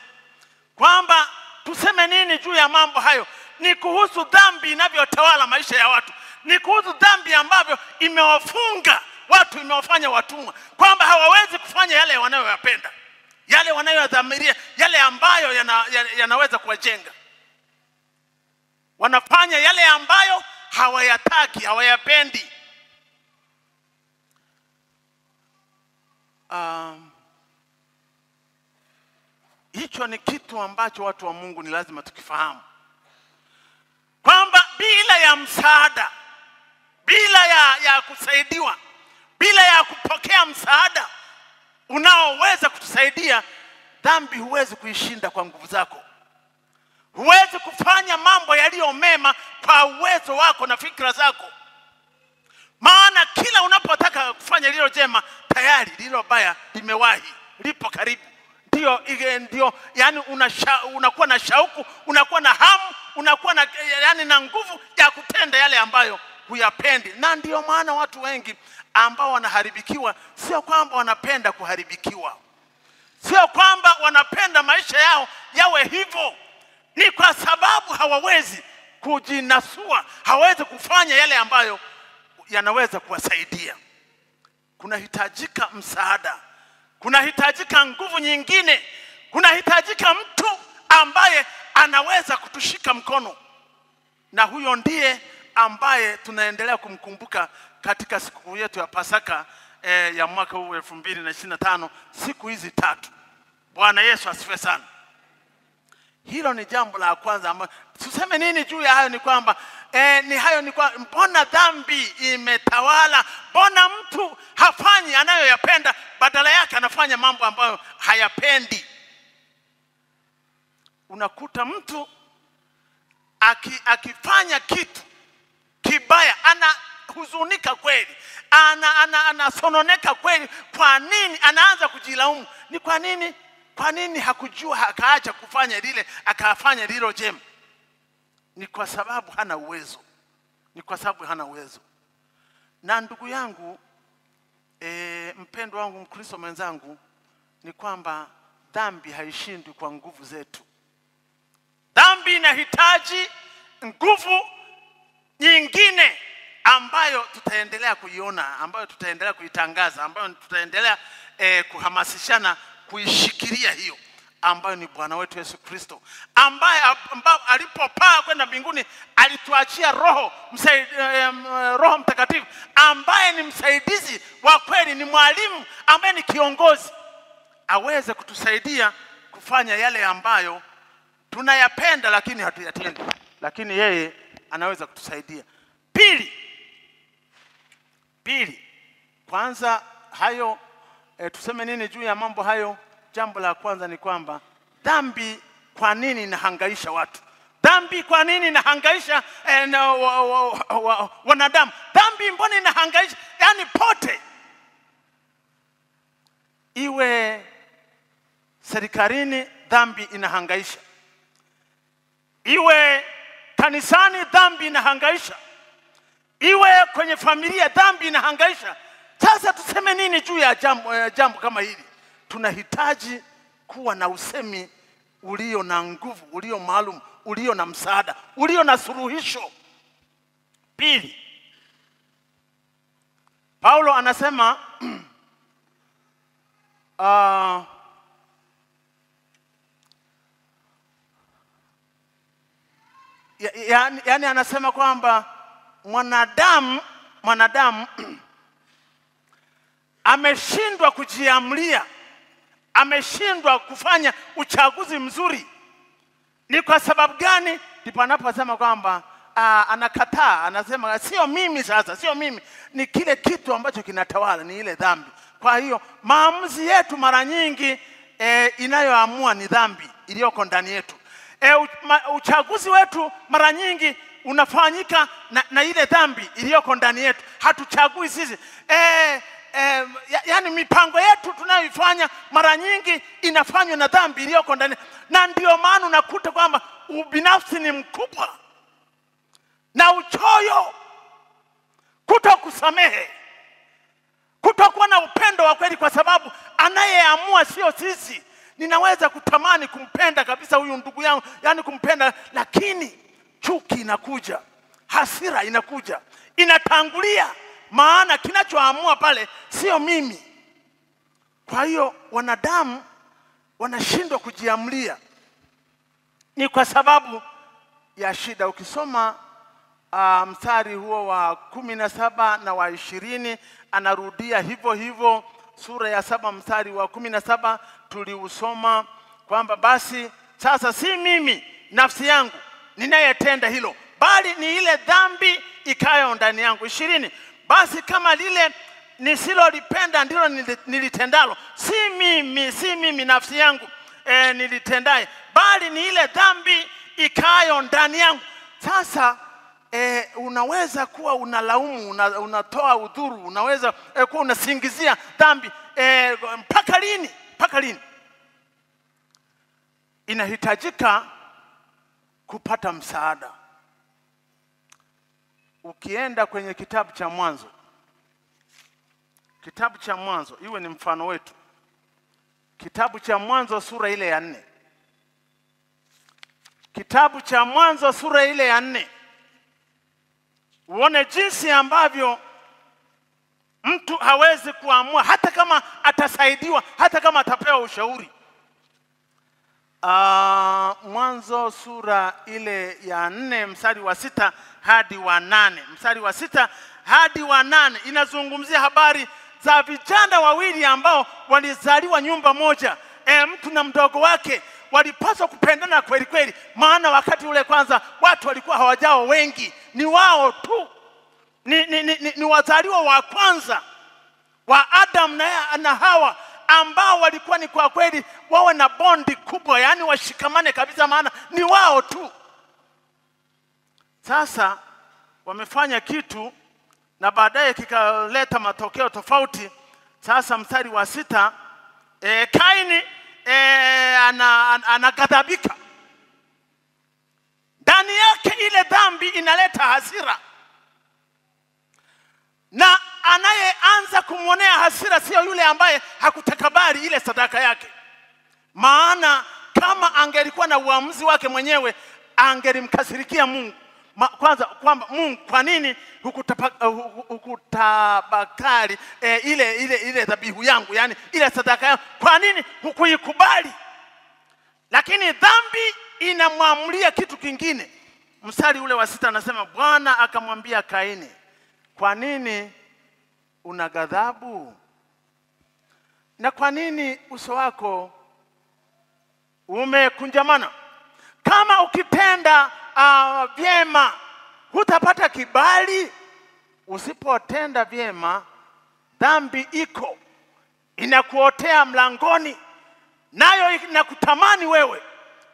kwamba tuseme nini juu ya mambo hayo. Ni kuhusu dhambi inavyotawala maisha ya watu, ni kuhusu dhambi ambavyo imewafunga watu, imewafanya watumwa, kwamba hawawezi kufanya yale wanayoyapenda, yale wanayodhamiria, yale ambayo yanaweza kuwajenga. Wanafanya yale ambayo hawayataki, hawayapendi. Hicho ni kitu ambacho watu wa Mungu ni lazima tukifahamu, kwamba bila ya msaada, bila ya kusaidiwa, bila ya kupokea msaada unaoweza kutusaidia, dhambi huwezi kuishinda kwa nguvu zako. Huwezi kufanya mambo yaliyo mema kwa uwezo wako na fikra zako. Maana kila unapotaka kufanya lilo jema, tayari lilo baya limewahi, lipo karibu. Ndio yani unakuwa na shauku, unakuwa na hamu, unakuwa na na nguvu ya kutenda yale ambayo huyapendi. Na ndio maana watu wengi ambao wanaharibikiwa, sio kwamba wanapenda kuharibikiwa, sio kwamba wanapenda maisha yao yawe hivyo, ni kwa sababu hawawezi kujinasua, hawawezi kufanya yale ambayo yanaweza kuwasaidia. Kunahitajika msaada, kunahitajika nguvu nyingine, kunahitajika mtu ambaye anaweza kutushika mkono. Na huyo ndiye ambaye tunaendelea kumkumbuka katika siku yetu ya Pasaka ya mwaka huu 2025, siku hizi 3. Bwana Yesu asifiwe sana. Hilo ni jambo la kwanza ambalo tuseme nini juu ya hayo. Ni kwamba ni hayo, ni kwa mbona dhambi imetawala, mbona mtu hafanyi anayoyapenda, badala yake anafanya mambo ambayo hayapendi. Unakuta mtu akifanya kitu kibaya anahuzunika kweli, anasononeka kweli. Kwa nini? Anaanza kujilaumu. Ni kwa nini hakujua akaacha kufanya lile akafanya lilo jema? ni kwa sababu hana uwezo. Ni kwa sababu hana uwezo. Na ndugu yangu, mpendwa wangu, Mkristo mwenzangu, ni kwamba dhambi haishindwi kwa nguvu zetu. Dhambi inahitaji nguvu nyingine ambayo tutaendelea kuiona, ambayo tutaendelea kuitangaza, ambayo tutaendelea kuhamasishana kuishikilia hiyo, ambayo ni Bwana wetu Yesu Kristo, ambaye alipopaa kwenda mbinguni alituachia Roho Mtakatifu, ambaye ni msaidizi wa kweli, ni mwalimu, ambaye ni kiongozi, aweze kutusaidia kufanya yale ambayo tunayapenda lakini hatuyatendi, lakini yeye anaweza kutusaidia. Pili, kwanza hayo, tuseme nini juu ya mambo hayo? Jambo la kwanza ni kwamba dhambi kwa nini inahangaisha watu? Dhambi kwa nini inahangaisha wanadamu? Dhambi mbona inahangaisha? Yani pote, iwe serikalini dhambi inahangaisha, iwe kanisani dhambi inahangaisha, iwe kwenye familia dhambi inahangaisha. Sasa tuseme nini juu ya jambo kama hili? Tunahitaji kuwa na usemi ulio na nguvu, ulio maalum, ulio na msaada, ulio na suluhisho. Pili, Paulo anasema yani anasema kwamba mwanadamu ameshindwa kujiamlia, ameshindwa kufanya uchaguzi mzuri. Ni kwa sababu gani? Ndipo anaposema kwamba anakataa, anasema sio mimi, sasa sio mimi, ni kile kitu ambacho kinatawala, ni ile dhambi. Kwa hiyo maamuzi yetu mara nyingi inayoamua ni dhambi iliyoko ndani yetu. Uchaguzi wetu mara nyingi unafanyika na ile dhambi iliyoko ndani yetu. Hatuchagui sisi. Yani mipango yetu tunayoifanya mara nyingi inafanywa na dhambi iliyoko ndani. Na ndio maana unakuta kwamba ubinafsi ni mkubwa, na uchoyo, kutokusamehe, kutokuwa na upendo wa kweli, kwa sababu anayeamua sio sisi. Ninaweza kutamani kumpenda kabisa huyu ndugu yangu, yani kumpenda, lakini chuki inakuja, hasira inakuja, inatangulia, maana kinachoamua pale sio mimi. Kwa hiyo wanadamu wanashindwa kujiamlia, ni kwa sababu ya shida. Ukisoma mstari huo wa 17 na wa 20, anarudia hivyo hivyo. Sura ya 7 mstari wa 17 tuliusoma kwamba basi sasa si mimi nafsi yangu ninayetenda hilo, bali ni ile dhambi ikayo ndani yangu. 20, basi kama lile nisilolipenda ndilo nilitendalo, si mimi nafsi yangu nilitendaye, bali ni ile dhambi ikayo ndani yangu. Sasa unaweza kuwa unalaumu, unatoa udhuru, unaweza kuwa unasingizia dhambi. Mpaka lini? Mpaka lini? Inahitajika kupata msaada. Ukienda kwenye kitabu cha Mwanzo, iwe ni mfano wetu, kitabu cha Mwanzo sura ile ya 4, kitabu cha Mwanzo sura ile ya 4, uone jinsi ambavyo mtu hawezi kuamua, hata kama atasaidiwa, hata kama atapewa ushauri. Mwanzo sura ile ya 4 mstari wa 6 hadi wa 8. Mstari wa 6 hadi wa 8 inazungumzia habari za vijana wawili ambao walizaliwa nyumba moja. Mtu na mdogo wake walipaswa kupendana kweli kweli, maana wakati ule kwanza watu walikuwa hawajao wengi, ni wao tu, ni wazaliwa wa kwanza wa Adam na Hawa, ambao walikuwa ni kwa kweli wawe na bondi kubwa, yani washikamane kabisa, maana ni wao tu. Sasa wamefanya kitu na baadaye kikaleta matokeo tofauti. Sasa mstari wa 6, Kaini anaghadhabika. ndani yake ile dhambi inaleta hasira, na anayeanza kumwonea hasira sio yule ambaye hakutakabali ile sadaka yake. Maana kama angelikuwa na uamuzi wake mwenyewe, angelimkasirikia Mungu. Kwanza kwamba Mungu, kwa nini hukutabakari ile dhabihu yangu, yani ile sadaka yangu, kwa nini hukuikubali? Lakini dhambi inamwamulia kitu kingine. Mstari ule wa 6 anasema, Bwana akamwambia Kaini, kwa nini una ghadhabu? Na kwa nini uso wako umekunjamana? Kama ukitenda vyema hutapata kibali. Usipotenda vyema, dhambi iko inakuotea mlangoni, nayo inakutamani wewe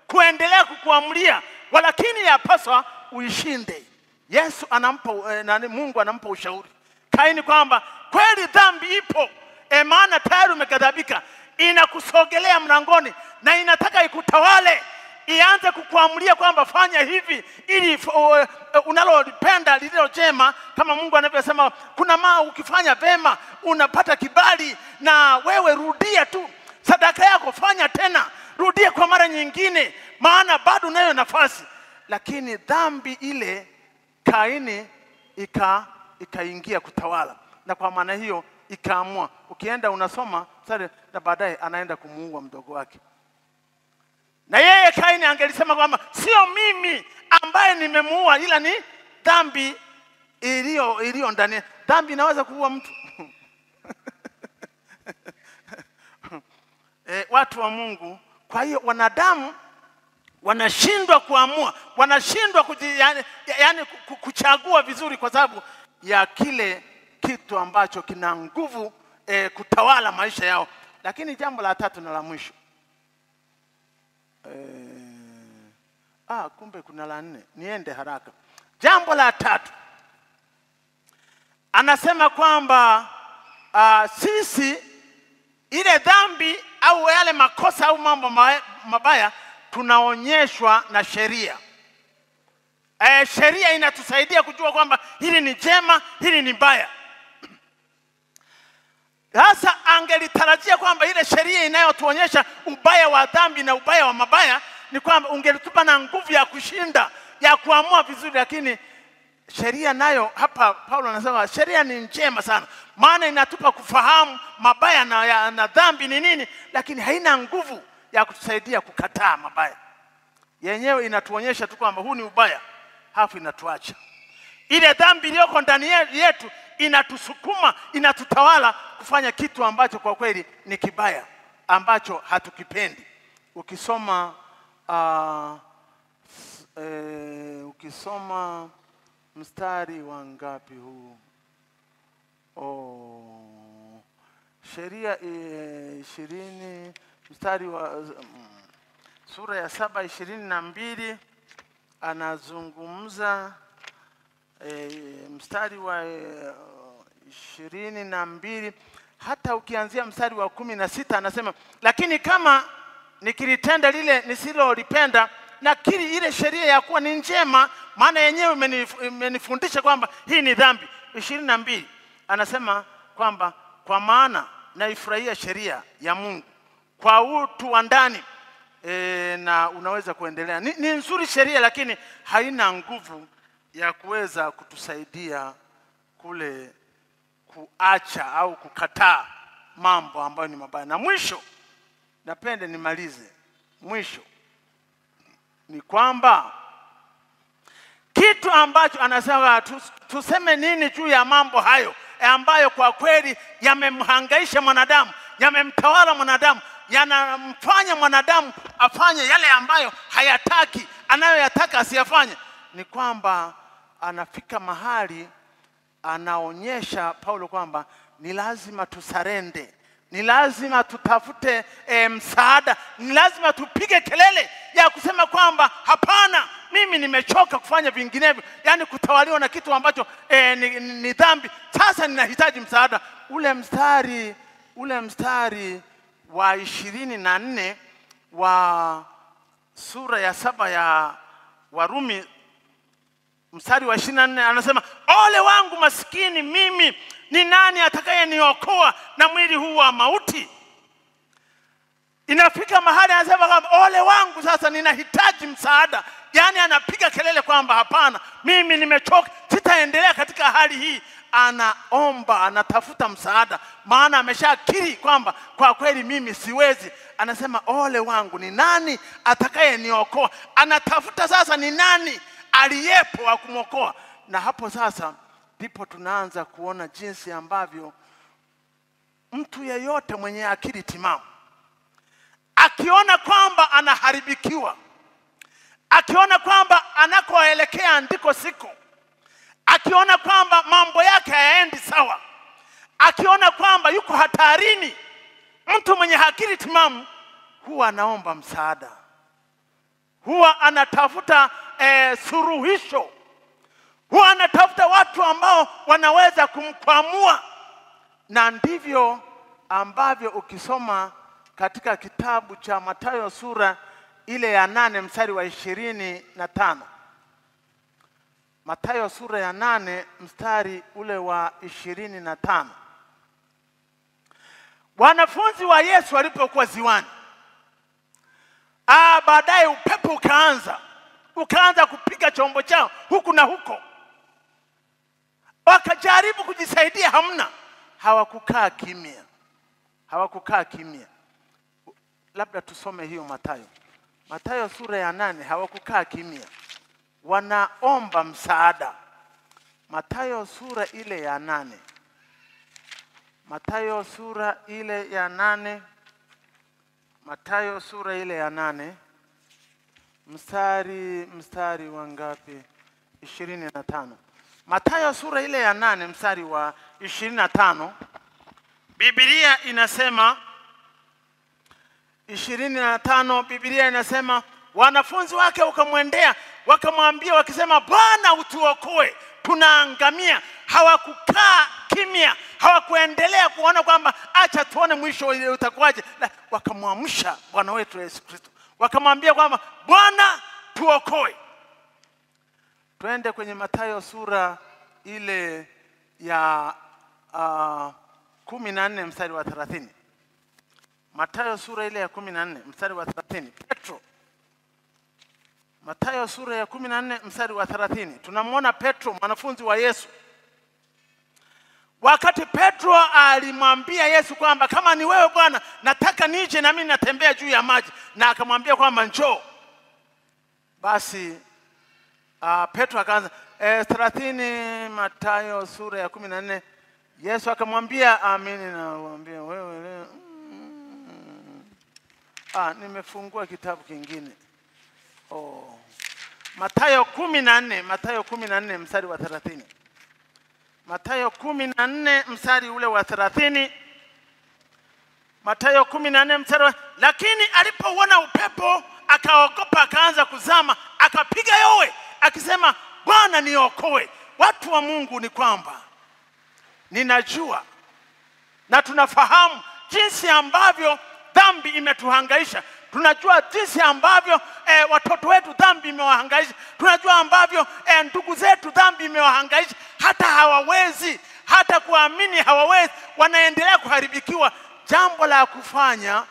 kuendelea kukuamulia, walakini yapaswa uishinde. Yesu anampa Mungu anampa ushauri Kaini kwamba kweli dhambi ipo, maana tayari umeghadhabika, inakusogelea mlangoni na inataka ikutawale, ianze kukuamulia kwamba fanya hivi ili unalolipenda lililo jema, kama Mungu anavyosema kuna ukifanya vema unapata kibali, na wewe rudia tu sadaka yako, fanya tena, rudia kwa mara nyingine, maana bado unayo nafasi. Lakini dhambi ile Kaini ikaingia kutawala, na kwa maana hiyo ikaamua. Ukienda unasoma sasa, na baadaye anaenda kumuua mdogo wake. Na yeye Kaini angelisema kwamba sio mimi ambaye nimemuua, ila ni dhambi iliyo ndani. Dhambi inaweza kuua mtu. Watu wa Mungu, kwa hiyo wanadamu wanashindwa kuamua, wanashindwa kuchagua vizuri kwa sababu ya kile kitu ambacho kina nguvu kutawala maisha yao. Lakini jambo la 3 na la mwisho, kumbe kuna la 4, niende haraka. Jambo la 3 anasema kwamba sisi ile dhambi au yale makosa au mambo mabaya tunaonyeshwa na sheria. Sheria inatusaidia kujua kwamba hili ni jema, hili ni baya. Sasa angelitarajia kwamba ile sheria inayotuonyesha ubaya wa dhambi na ubaya wa mabaya ni kwamba ungelitupa na nguvu ya kushinda, ya kuamua vizuri. Lakini sheria nayo, hapa Paulo anasema sheria ni njema sana, maana inatupa kufahamu mabaya na dhambi ni nini, lakini haina nguvu ya kutusaidia kukataa mabaya. Yenyewe inatuonyesha tu kwamba huu ni ubaya, hafu inatuacha. Ile dhambi iliyoko ndani yetu inatusukuma, inatutawala kufanya kitu ambacho kwa kweli ni kibaya, ambacho hatukipendi. Ukisoma mstari wa ngapi huu? Sheria 20 mstari wa sura ya 7:22 anazungumza, mstari wa 22 hata ukianzia mstari wa 16 anasema, lakini kama nikilitenda lile nisilolipenda, nakiri ile sheria ya kuwa ni njema, maana yenyewe imenifundisha kwamba hii ni dhambi. 22 anasema kwamba kwa maana naifurahia sheria ya Mungu kwa utu wa ndani. Na unaweza kuendelea. Ni nzuri sheria, lakini haina nguvu ya kuweza kutusaidia kule kuacha au kukataa mambo ambayo ni mabaya. Na mwisho, napenda nimalize, mwisho ni kwamba kitu ambacho anasema tuseme nini juu ya mambo hayo ambayo kwa kweli yamemhangaisha mwanadamu, yamemtawala mwanadamu, yanamfanya mwanadamu afanye yale ambayo hayataki, anayoyataka asiyafanye. Ni kwamba anafika mahali anaonyesha Paulo kwamba ni lazima tusarende, ni lazima tutafute msaada, ni lazima tupige kelele ya kusema kwamba hapana, mimi nimechoka kufanya vinginevyo, yani kutawaliwa na kitu ambacho ni dhambi. Sasa ninahitaji msaada. Ule mstari wa 24 wa sura ya 7 Warumi mstari wa 24 anasema, ole wangu maskini mimi, ni nani atakayeniokoa na mwili huu wa mauti? Inafika mahali anasema ole wangu, sasa ninahitaji msaada. Yani anapiga kelele kwamba hapana, mimi nimechoka, sitaendelea katika hali hii. Anaomba, anatafuta msaada, maana ameshakiri kwamba kwa kweli mimi siwezi. Anasema ole wangu, ni nani atakayeniokoa? Anatafuta sasa ni nani aliyepo wa kumwokoa. Na hapo sasa ndipo tunaanza kuona jinsi ambavyo mtu yeyote mwenye akili timamu akiona kwamba anaharibikiwa, akiona kwamba anakoelekea ndiko siko, akiona kwamba mambo yake hayaendi sawa, akiona kwamba yuko hatarini, mtu mwenye akili timamu huwa anaomba msaada, huwa anatafuta suluhisho, huwa anatafuta watu ambao wanaweza kumkwamua. Na ndivyo ambavyo ukisoma katika kitabu cha Mathayo sura ile ya 8 mstari wa 25. Mathayo sura ya 8 mstari ule wa 25. Wanafunzi wa Yesu walipokuwa ziwani, baadaye upepo ukaanza kupiga chombo chao huku na huko. Wakajaribu kujisaidia, hamna. Hawakukaa kimya. Labda tusome hiyo Mathayo sura ya 8. Hawakukaa kimya, wanaomba msaada. Mathayo sura ile ya 8. Mathayo sura ile ya 8. Mathayo sura ile ya 8 mstari wa ngapi? 25. Mathayo sura ile ya 8 mstari wa 25. Biblia inasema 25, Biblia inasema wanafunzi wake wakamwendea wakamwambia wakisema, Bwana utuokoe, tunaangamia. Hawakukaa kimya, hawakuendelea kuona kwamba acha tuone mwisho utakuwaje. Wakamwamsha Bwana wetu Yesu Kristo, wakamwambia kwamba Bwana tuokoe. Twende kwenye Mathayo sura ile ya 14 mstari wa 30. Mathayo sura ile ya 14 mstari wa 30. Petro. Mathayo sura ya 14 mstari wa 30. Tunamwona Petro, mwanafunzi wa Yesu. Wakati Petro alimwambia Yesu kwamba kama ni wewe Bwana, nataka nije na mimi natembea juu ya maji, na akamwambia kwamba njoo. Basi Petro akaanza 30. Mathayo sura ya 14. Yesu akamwambia, amini nawaambia wewe leo. Nimefungua kitabu kingine. Mathayo 14 mstari wa 30. Mathayo 14 mstari ule wa 30. Mathayo 14 mstari wa, lakini alipouona upepo akaogopa, akaanza kuzama, akapiga yowe akisema, Bwana niokoe. Watu wa Mungu, ni kwamba ninajua na tunafahamu jinsi ambavyo dhambi imetuhangaisha. Tunajua jinsi ambavyo watoto wetu dhambi imewahangaisha. Tunajua ambavyo ndugu zetu dhambi imewahangaisha. Hata hawawezi, hata kuamini hawawezi, wanaendelea kuharibikiwa. Jambo la kufanya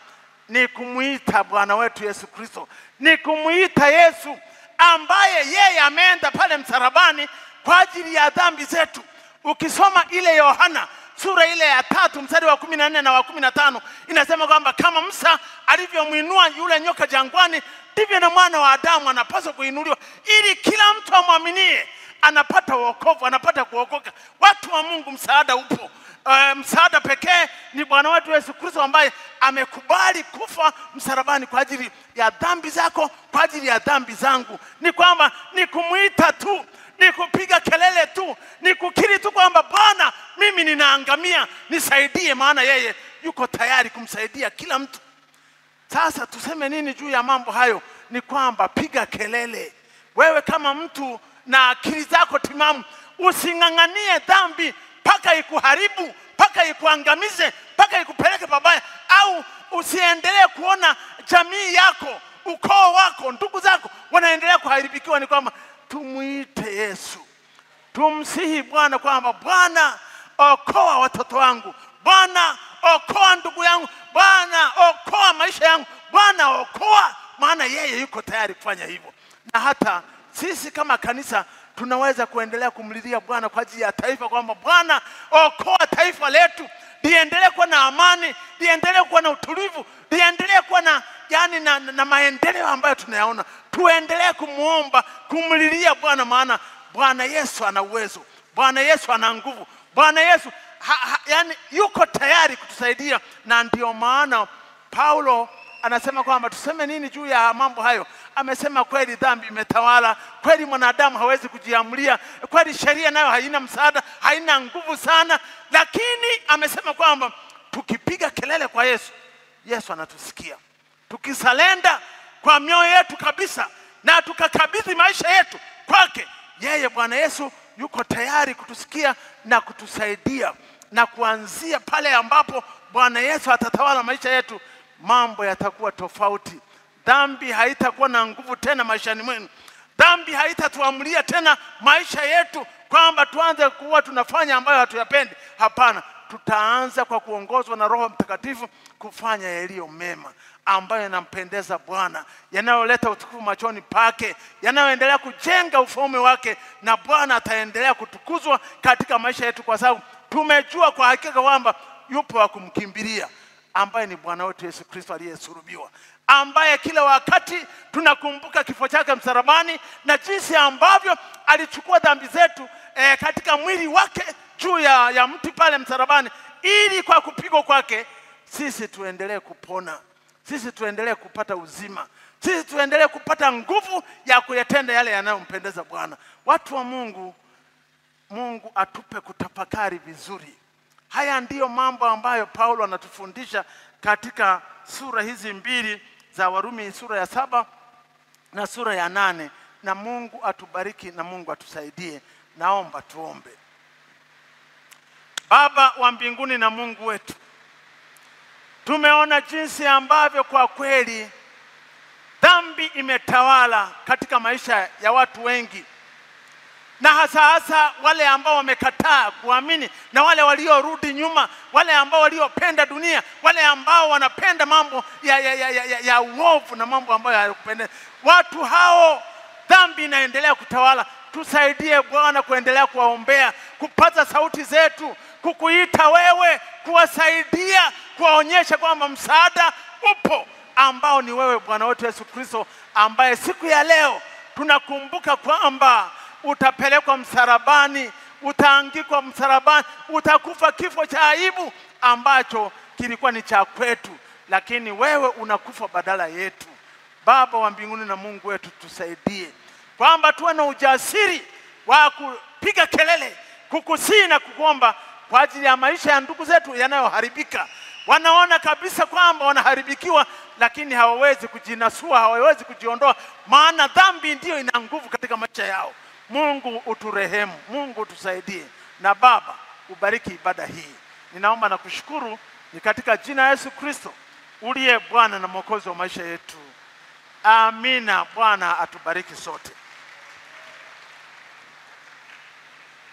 ni kumuita Bwana wetu Yesu Kristo, ni kumuita Yesu ambaye yeye ameenda pale msalabani kwa ajili ya dhambi zetu. Ukisoma ile Yohana sura ile ya 3 mstari wa 14 na wa 15, inasema kwamba kama Musa alivyomuinua yule nyoka jangwani, ndivyo na mwana wa Adamu anapaswa kuinuliwa, ili kila mtu amwaminie anapata wokovu, anapata kuokoka. Watu wa Mungu, msaada upo. Msaada pekee ni Bwana wetu Yesu Kristo, ambaye amekubali kufa msalabani kwa ajili ya dhambi zako, kwa ajili ya dhambi zangu. Ni kwamba ni kumuita tu, ni kupiga kelele tu, ni kukiri tu kwamba Bwana, mimi ninaangamia, nisaidie, maana yeye yuko tayari kumsaidia kila mtu. Sasa tuseme nini juu ya mambo hayo? Ni kwamba piga kelele. Wewe kama mtu na akili zako timamu, using'ang'anie dhambi mpaka ikuharibu, mpaka ikuangamize, mpaka ikupeleke pabaya. Au usiendelee kuona jamii yako, ukoo wako, ndugu zako wanaendelea kuharibikiwa, ni kwamba tumuite Yesu. Tumsihi Bwana kwamba Bwana okoa watoto wangu, Bwana okoa ndugu yangu, Bwana okoa maisha yangu, Bwana okoa, maana yeye yuko tayari kufanya hivyo. Na hata sisi kama kanisa tunaweza kuendelea kumlilia Bwana kwa ajili ya taifa, kwamba Bwana okoa taifa letu, liendelee kuwa na amani, liendelee kuwa na utulivu, liendelee kuwa na na maendeleo ambayo tunayaona. Tuendelee kumuomba, kumlilia Bwana, maana Bwana Yesu ana uwezo, Bwana Yesu ana nguvu, Bwana Yesu yuko tayari kutusaidia. Na ndio maana Paulo anasema kwamba tuseme nini juu ya mambo hayo. Amesema kweli dhambi imetawala, kweli mwanadamu hawezi kujiamulia, kweli sheria nayo haina msaada, haina nguvu sana, lakini amesema kwamba tukipiga kelele kwa Yesu, Yesu anatusikia. Tukisalenda kwa mioyo yetu kabisa na tukakabidhi maisha yetu kwake, yeye Bwana Yesu yuko tayari kutusikia na kutusaidia. Na kuanzia pale ambapo Bwana Yesu atatawala maisha yetu, mambo yatakuwa tofauti. Dhambi haitakuwa na nguvu tena maishani mwenu. Dhambi haitatuamulia tena maisha yetu kwamba tuanze kuwa tunafanya ambayo hatuyapendi. Hapana, tutaanza kwa kuongozwa na Roho Mtakatifu kufanya yaliyo mema, ambayo yanampendeza Bwana, yanayoleta utukufu machoni pake, yanayoendelea kujenga ufalme wake, na Bwana ataendelea kutukuzwa katika maisha yetu, kwa sababu tumejua kwa hakika kwamba yupo wa kumkimbilia, ambaye ni Bwana wetu Yesu Kristo aliyesulubiwa, ambaye kila wakati tunakumbuka kifo chake msalabani na jinsi ambavyo alichukua dhambi zetu katika mwili wake juu ya mti pale msalabani, ili kwa kupigwa kwake sisi tuendelee kupona, sisi tuendelee kupata uzima, sisi tuendelee kupata nguvu ya kuyatenda yale yanayompendeza Bwana. Watu wa Mungu, Mungu atupe kutafakari vizuri. Haya ndiyo mambo ambayo Paulo anatufundisha katika sura hizi mbili za Warumi, sura ya 7 na sura ya 8. Na Mungu atubariki na Mungu atusaidie. Naomba tuombe. Baba wa mbinguni na Mungu wetu, tumeona jinsi ambavyo kwa kweli dhambi imetawala katika maisha ya watu wengi, na hasa wale ambao wamekataa kuamini, na wale waliorudi nyuma, wale ambao waliopenda dunia, wale ambao wanapenda mambo ya uovu na mambo ambayo hayakupendeza. Watu hao dhambi inaendelea kutawala. Tusaidie Bwana kuendelea kuwaombea, kupaza sauti zetu, kukuita wewe, kuwasaidia, kuwaonyesha kwamba msaada upo, ambao ni wewe Bwana wetu Yesu Kristo, ambaye siku ya leo tunakumbuka kwamba utapelekwa msalabani, utaangikwa msalabani, utakufa kifo cha aibu ambacho kilikuwa ni cha kwetu, lakini wewe unakufa badala yetu. Baba wa mbinguni na Mungu wetu, tusaidie kwamba tuwe na ujasiri wa kupiga kelele, kukusii na kukuomba kwa ajili ya maisha ya ndugu zetu yanayoharibika. Wanaona kabisa kwamba wanaharibikiwa, lakini hawawezi kujinasua, hawawezi kujiondoa, maana dhambi ndiyo ina nguvu katika maisha yao. Mungu uturehemu, Mungu utusaidie. Na Baba, ubariki ibada hii. Ninaomba na kushukuru ni katika jina la Yesu Kristo, uliye Bwana na Mwokozi wa maisha yetu. Amina. Bwana atubariki sote.